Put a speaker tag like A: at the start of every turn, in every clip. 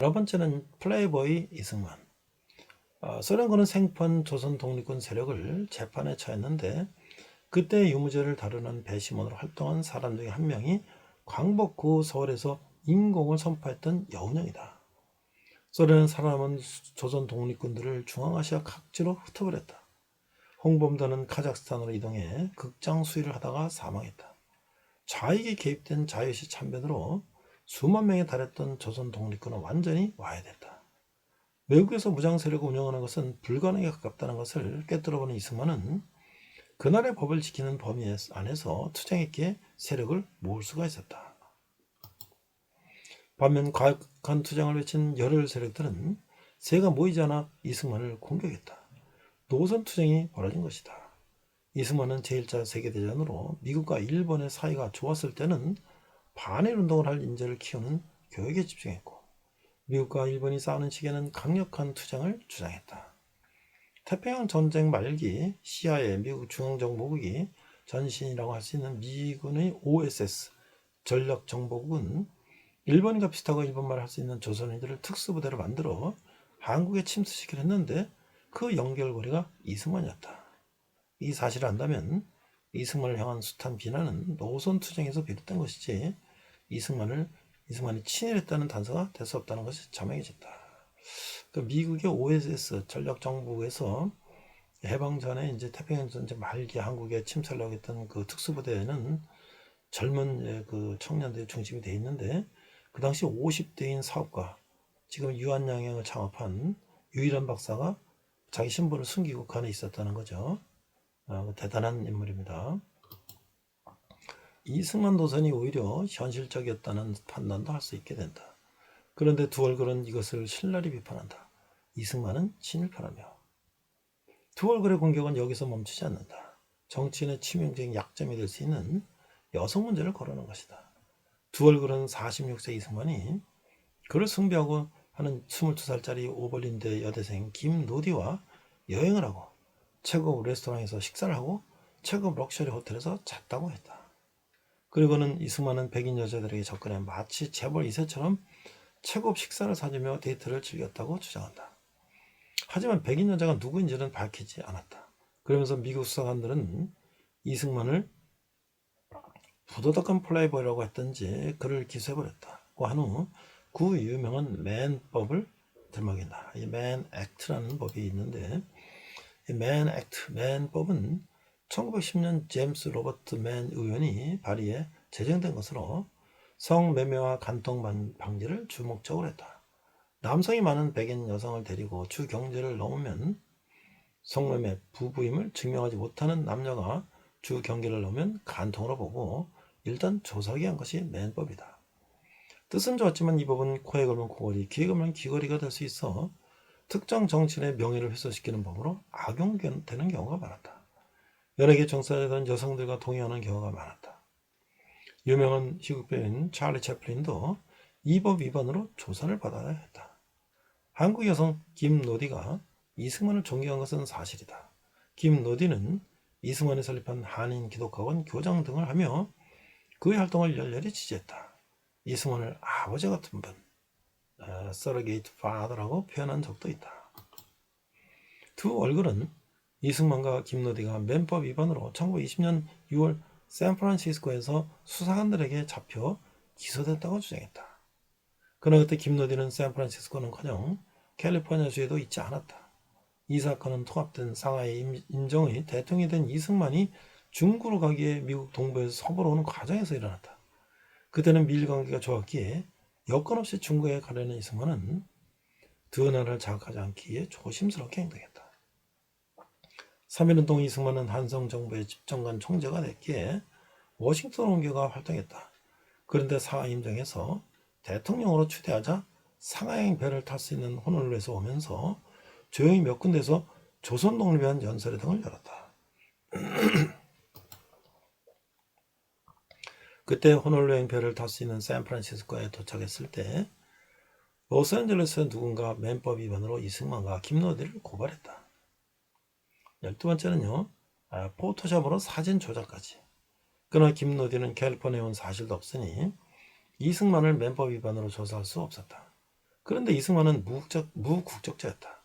A: 여러 번째는 플레이보이 이승만. 소련군은 생판 조선 독립군 세력을 재판에 처했는데 그때 유무죄를 다루는 배심원으로 활동한 사람 중에 한 명이 광복 후 서울에서 임공을 선포했던 여운형이다. 소련은 살아남은 조선 독립군들을 중앙아시아 각지로 흩어버렸다. 홍범도는 카자흐스탄으로 이동해 극장 수의를 하다가 사망했다. 좌익이 개입된 자유시 참변으로 수만 명에 달했던 조선 독립군은 완전히 와해됐다. 외국에서 무장 세력을 운영하는 것은 불가능에 가깝다는 것을 꿰뚫어보는 이승만은 그날의 법을 지키는 범위 안에서 투쟁했기에 세력을 모을 수가 있었다. 반면 과격한 투쟁을 외친 열혈 세력들은 새가 모이지 않아 이승만을 공격했다. 노선 투쟁이 벌어진 것이다. 이승만은 제1차 세계대전으로 미국과 일본의 사이가 좋았을 때는 반일운동을 할 인재를 키우는 교육에 집중했고 미국과 일본이 싸우는 시기에는 강력한 투쟁을 주장했다. 태평양 전쟁 말기 CIA 미국 중앙정보국이 전신이라고 할 수 있는 미군의 OSS 전략정보국은 일본과 비슷하고 일본말을 할 수 있는 조선인들을 특수부대로 만들어 한국에 침투시키려 했는데 그 연결고리가 이승만이었다. 이 사실을 안다면 이승만을 향한 숱한 비난은 노선투쟁에서 비롯된 것이지 이승만이 친일했다는 단서가 될 수 없다는 것이 자명해졌다. 그 미국의 OSS 전략정보국에서 해방 전에 이제 태평양 전쟁 말기 한국에 침투하려고 했던 그 특수부대는 젊은 그 청년들이 중심이 되어 있는데 그 당시 50대인 사업가, 지금 유한양행을 창업한 유일한 박사가 자기 신분을 숨기고 그 안에 있었다는 거죠. 대단한 인물입니다. 이승만 노선이 오히려 현실적이었다는 판단도 할 수 있게 된다. 그런데 두 얼굴은 이것을 신랄히 비판한다. 이승만은 친일파라며. 두 얼굴의 공격은 여기서 멈추지 않는다. 정치인의 치명적인 약점이 될 수 있는 여성 문제를 거론한 것이다. 두 얼굴은 46세 이승만이 그를 숭배하고 하는 22살짜리 오벌린대 여대생 김노디와 여행을 하고 최고급 레스토랑에서 식사를 하고 최고급 럭셔리 호텔에서 잤다고 했다. 그리고는 이승만은 백인 여자들에게 접근해 마치 재벌 2세처럼 최고급 식사를 사주며 데이트를 즐겼다고 주장한다. 하지만 백인 여자가 누구인지는 밝히지 않았다. 그러면서 미국 수사관들은 이승만을 부도덕한 플레이보이라고 했던지 그를 기소해버렸다고 한 후 그 유명한 맨법을 들먹인다. 이 맨 액트라는 법이 있는데 이 맨 액트, 맨법은 1910년 제임스 로버트 맨 의원이 발의해 제정된 것으로 성매매와 간통 방지를 주 목적으로 했다. 남성이 많은 백인 여성을 데리고 주 경제를 넘으면 성매매, 부부임을 증명하지 못하는 남녀가 주 경계를 넘으면 간통으로 보고 일단 조사하게 한 것이 맨법이다. 뜻은 좋았지만 이 법은 코에 걸면 코걸이, 귀에 걸면 귀걸이가 될 수 있어 특정 정치인의 명예를 훼손시키는 법으로 악용되는 경우가 많았다. 연예계 종사자던 여성들과 동의하는 경우가 많았다. 유명한 희극 배우인 찰리 채플린도 이 법 위반으로 조사를 받아야 했다. 한국 여성 김노디가 이승만을 존경한 것은 사실이다. 김노디는 이승만이 설립한 한인 기독학원 교장 등을 하며 그의 활동을 열렬히 지지했다. 이승만을 아버지 같은 분, 서러게이트 파더라고 표현한 적도 있다. 두 얼굴은 이승만과 김노디가 맨법 위반으로 1920년 6월 샌프란시스코에서 수사관들에게 잡혀 기소됐다고 주장했다. 그러나 그때 김노디는 샌프란시스코는커녕 캘리포니아주에도 있지 않았다. 이 사건은 통합된 상하이 임정의 대통령이 된 이승만이 중구로 가기에 미국 동부에서 서부로 오는 과정에서 일어났다. 그때는 미일 관계가 좋았기에 여건 없이 중국에 가려는 이승만은 두 나라를 자극하지 않기에 조심스럽게 행동했다. 3.1운동 이승만은 한성정부의 집정관 총재가 됐기에 워싱턴 옮겨가 활동했다. 그런데 상하이 임정에서 대통령으로 추대하자 상하행 배를 탈 수 있는 호놀룰루에서 오면서 조용히 몇 군데서 조선 독립에 대한 연설회 등을 열었다. 그때 호놀룰루 배를 탈 수 있는 샌프란시스코에 도착했을 때 로스앤젤레스의 누군가 맨법 위반으로 이승만과 김노디를 고발했다. 12번째는요. 포토샵으로 사진 조작까지. 그러나 김노디는 캘리포니아에 온 사실도 없으니 이승만을 맨법 위반으로 조사할 수 없었다. 그런데 이승만은 무국적자였다.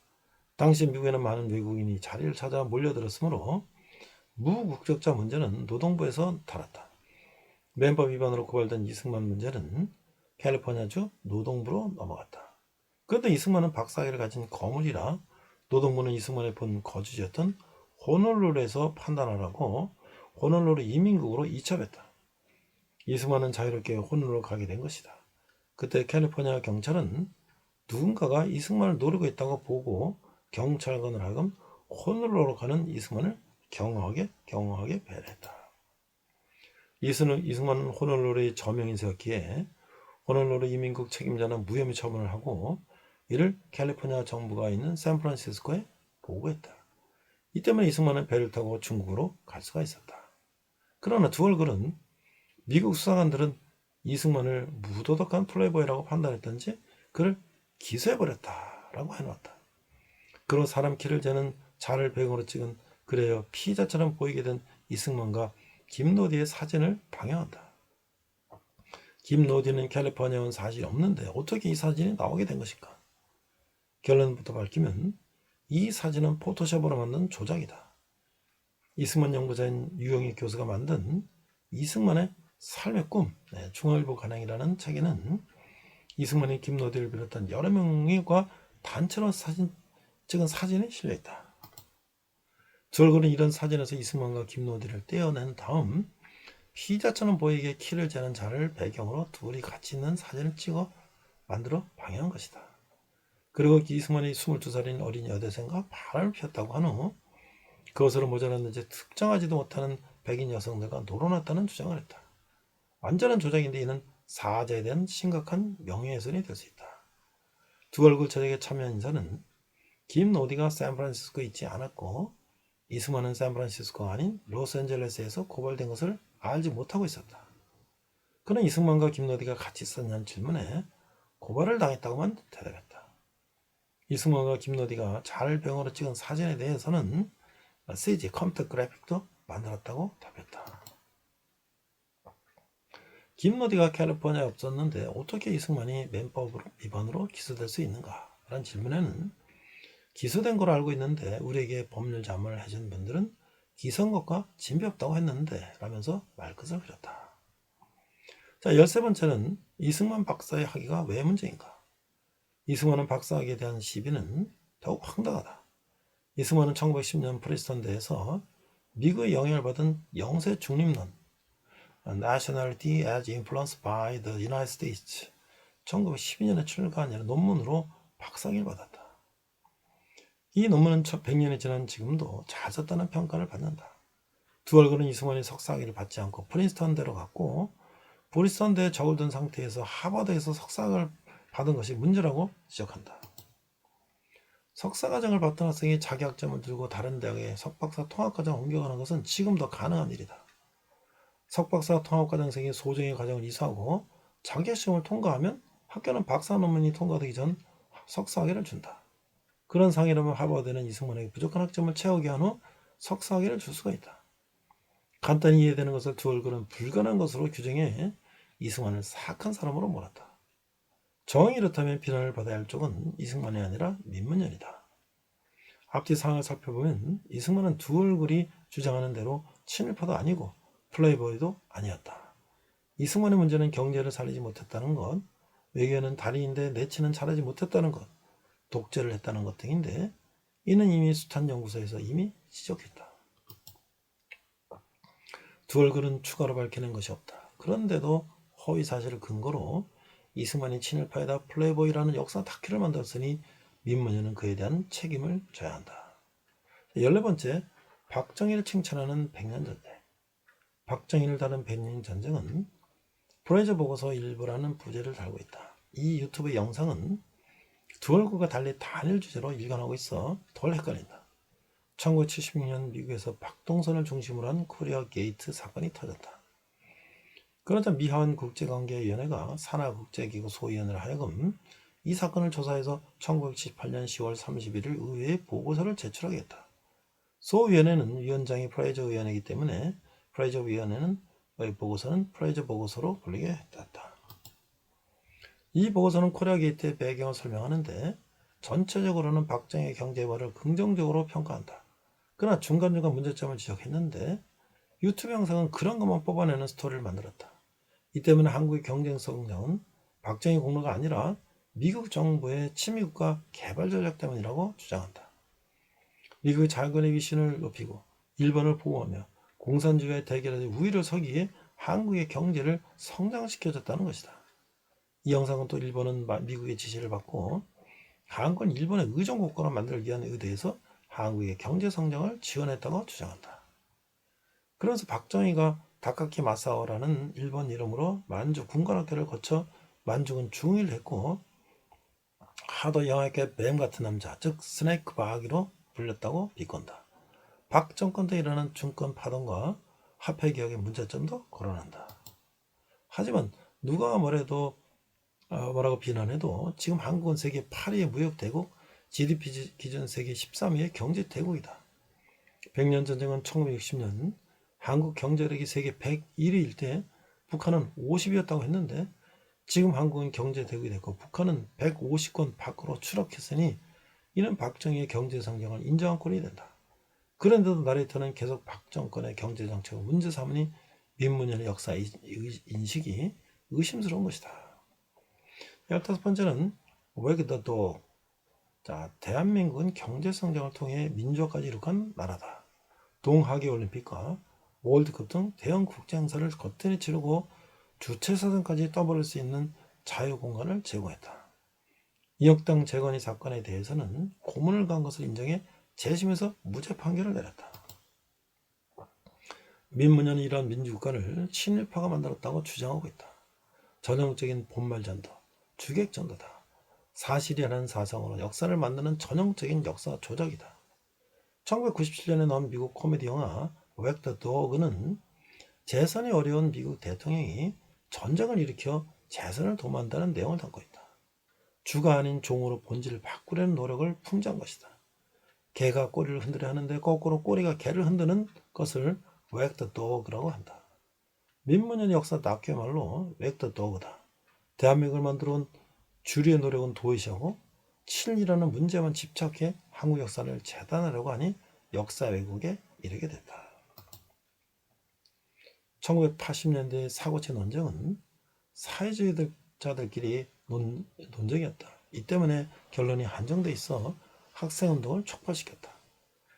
A: 당시 미국에는 많은 외국인이 자리를 찾아 몰려들었으므로 무국적자 문제는 노동부에서 다뤘다. 맨법 위반으로 고발된 이승만 문제는 캘리포니아주 노동부로 넘어갔다. 그런데 이승만은 박사학위를 가진 거물이라 노동부는 이승만의 본 거주지였던 호놀룰루에서 판단하라고 호놀룰루 이민국으로 이첩했다. 이승만은 자유롭게 호놀룰루로 가게 된 것이다. 그때 캘리포니아 경찰은 누군가가 이승만을 노리고 있다고 보고 경찰관을 하여금 호놀룰루로 가는 이승만을 경허하게 배려했다. 이승만은 호놀룰루의 저명인세였기에 호놀룰루 이민국 책임자는 무혐의 처분을 하고 이를 캘리포니아 정부가 있는 샌프란시스코에 보고했다. 이 때문에 이승만은 배를 타고 중국으로 갈 수가 있었다. 그러나 두 얼굴은 미국 수사관들은 이승만을 무도덕한 플레이보이라고 판단했던지 그를 기소해버렸다라고 해놓았다. 그로 사람 키를 재는 자를 배경으로 찍은 그래요 피의자처럼 보이게 된 이승만과 김노디의 사진을 방영한다. 김노디는 캘리포니아에 온 사실이 없는데 어떻게 이 사진이 나오게 된 것일까? 결론부터 밝히면 이 사진은 포토샵으로 만든 조작이다. 이승만 연구자인 유영희 교수가 만든 이승만의 삶의 꿈, 중앙일보 간행이라는 책에는 이승만이 김노디를 비롯한 여러 명과 단체로 찍은 사진이 실려있다. 두 얼굴은 이런 사진에서 이승만과 김노디를 떼어낸 다음 피의자처럼 보이게 키를 재는 자를 배경으로 둘이 같이 있는 사진을 찍어 만들어 방영한 것이다. 그리고 이승만이 22살인 어린 여대생과 바람을 피웠다고 한 후 그것으로 모자랐는지 특정하지도 못하는 백인 여성들과 놀아났다는 주장을 했다. 완전한 조작인데 이는 사자에 대한 심각한 명예훼손이 될 수 있다. 두 얼굴 조작에 참여한 인사는 김노디가 샌프란시스코에 있지 않았고 이승만은 샌프란시스코가 아닌 로스앤젤레스에서 고발된 것을 알지 못하고 있었다. 그는 이승만과 김노디가 같이 있었냐는 질문에 고발을 당했다고만 대답했다. 이승만과 김노디가 잘 병으로 찍은 사진에 대해서는 CG 컴퓨터 그래픽도 만들었다고 답했다. 김노디가 캘리포니아에 없었는데 어떻게 이승만이 맨법 위반으로 기소될 수 있는가? 라는 질문에는 기소된 걸 알고 있는데 우리에게 법률 자문을 해준 분들은 기소한 것과 진배 없다고 했는데 라면서 말끝을 흐렸다. 자, 13번째는 이승만 박사의 학위가 왜 문제인가? 이승만은 박사학위에 대한 시비는 더욱 황당하다. 이승만은 1910년 프린스턴대에서 미국의 영향을 받은 영세 중립론 Nationality as Influenced by the United States 1912년에 출간한 논문으로 박사학위를 받았다. 이 논문은 100년이 지난 지금도 잘 썼다는 평가를 받는다. 두 얼굴은 이승만이 석사학위를 받지 않고 프린스턴대로 갔고 프린스턴대에 적을 둔 상태에서 하버드에서 석사학위를 받은 것이 문제라고 지적한다. 석사과정을 받던 학생이 자기 학점을 들고 다른 대학에 석박사 통합과정을 옮겨가는 것은 지금도 가능한 일이다. 석박사 통합과정생이 소정의 과정을 이수하고 자기 시험을 통과하면 학교는 박사 논문이 통과되기 전 석사학위를 준다. 그런 상이라면 하버드는 이승만에게 부족한 학점을 채우게 한 후 석사학위를 줄 수가 있다. 간단히 이해되는 것을 두 얼굴은 불가능한 것으로 규정해 이승만을 사악한 사람으로 몰았다. 정이 이렇다면 비난을 받아야 할 쪽은 이승만이 아니라 민문연이다. 앞뒤 상황을 살펴보면 이승만은 두 얼굴이 주장하는 대로 친일파도 아니고 플레이보이도 아니었다. 이승만의 문제는 경제를 살리지 못했다는 것, 외교는 달인인데 내치는 잘하지 못했다는 것, 독재를 했다는 것 등인데 이는 이미 숱한 연구소에서 이미 지적했다. 두 얼굴은 추가로 밝혀낸 것이 없다. 그런데도 허위 사실을 근거로 이승만이 친일파에다 플레이보이라는 역사 다큐를 만들었으니 민문연은 그에 대한 책임을 져야 한다. 14번째, 박정희를 칭찬하는 백년전쟁. 박정희를 다룬 백년전쟁은 프레이저 보고서 일부라는 부제를 달고 있다. 이 유튜브 영상은 두 얼굴과 달리 단일 주제로 일관하고 있어 덜 헷갈린다. 1976년 미국에서 박동선을 중심으로 한 코리아 게이트 사건이 터졌다. 그러자 미하원 국제관계위원회가 산하국제기구 소위원회를 하여금 이 사건을 조사해서 1978년 10월 31일 의회에 보고서를 제출하게 했다. 소위원회는 위원장이 프레이저 위원회이기 때문에 프레이저 위원회는 보고서는 프레이저 보고서로 불리게 했다. 이 보고서는 코리아 게이트의 배경을 설명하는데 전체적으로는 박정희의 경제발을 긍정적으로 평가한다. 그러나 중간중간 문제점을 지적했는데 유튜브 영상은 그런 것만 뽑아내는 스토리를 만들었다. 이 때문에 한국의 경쟁 성장은 박정희 공로가 아니라 미국 정부의 친미국가 개발 전략 때문이라고 주장한다. 미국의 자본의 위신을 높이고 일본을 보호하며 공산주의와의 대결에서 우위를 서기 위해 한국의 경제를 성장시켜줬다는 것이다. 이 영상은 또 일본은 미국의 지시를 받고 한국은 일본의 의존 국가로 만들기 위한 의도에서 한국의 경제 성장을 지원했다고 주장한다. 그러면서 박정희가 다카키 마사오라는 일본 이름으로 만주 군관학교를 거쳐 만주군 중위를 했고 하도 영화계 뱀 같은 남자, 즉 스네이크 바하기로 불렸다고 비꼰다. 박 정권 때 일어난 중권 파동과 화폐 개혁의 문제점도 거론한다. 하지만 누가 뭐라고 비난해도 지금 한국은 세계 8위의 무역대국, GDP 기준 세계 13위의 경제대국이다. 100년 전쟁은 1960년 한국 경제력이 세계 101위일 때 북한은 50위였다고 했는데 지금 한국은 경제대국이 됐고 북한은 150권 밖으로 추락했으니 이는 박정희의 경제성장을 인정한 꼴이 된다. 그런데도 나레이터는 계속 박 정권의 경제정책을 문제 삼으니 민문연의 역사 인식이 의심스러운 것이다. 15번째는 Wag the Dog. 자, 대한민국은 경제성장을 통해 민주화까지 이룩한 나라다. 동하계올림픽과 월드컵 등 대형 국제행사를 거뜬히 치르고 주체사상까지 떠버릴 수 있는 자유공간을 제공했다. 이혁당 재건이 사건에 대해서는 고문을 간 것을 인정해 재심에서 무죄 판결을 내렸다. 민문연이 이러한 민주국가를 친일파가 만들었다고 주장하고 있다. 전형적인 본말전도, 주객전도다. 사실이라는 사상으로 역사를 만드는 전형적인 역사 조작이다. 1997년에 나온 미국 코미디 영화 Wag the Dog는 재선이 어려운 미국 대통령이 전쟁을 일으켜 재선을 도모한다는 내용을 담고 있다. 주가 아닌 종으로 본질을 바꾸려는 노력을 풍자한 것이다. 개가 꼬리를 흔들어 하는데 거꾸로 꼬리가 개를 흔드는 것을 Wag the Dog라고 한다. 민문연의 역사 다큐말로 Wag the Dog다. 대한민국을 만들어온 주류의 노력은 도외시하고 친일이라는 문제만 집착해 한국 역사를 재단하려고 하니 역사 왜곡에 이르게 됐다. 1980년대 사고체 논쟁은 사회주의자들끼리 논쟁이었다. 이 때문에 결론이 한정돼 있어 학생운동을 촉발시켰다.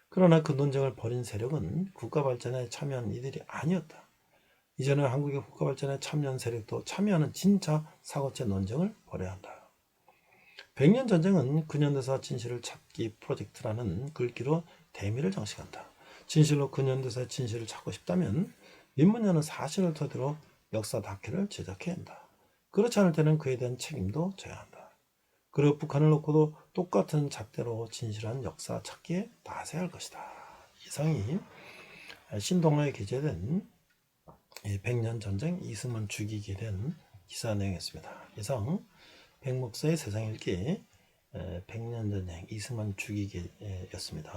A: 그러나 그 논쟁을 벌인 세력은 국가발전에 참여한 이들이 아니었다. 이제는 한국의 국가발전에 참여한 세력도 참여하는 진짜 사고체 논쟁을 벌여야 한다. 100년 전쟁은 근현대사 진실을 찾기 프로젝트라는 글귀로 대미를 장식한다. 진실로 근현대사의 진실을 찾고 싶다면 민문연은 사실을 토대로 역사 다큐를 제작해야 한다. 그렇지 않을 때는 그에 대한 책임도 져야 한다. 그리고 북한을 놓고도 똑같은 잣대로 진실한 역사 찾기에 나서야 할 것이다. 이상이 신동로에 게재된 100년 전쟁 이승만 죽이게 된 기사 내용이었습니다. 이상 백목사의 세상 읽기 100년 전쟁 이승만 죽이기였습니다.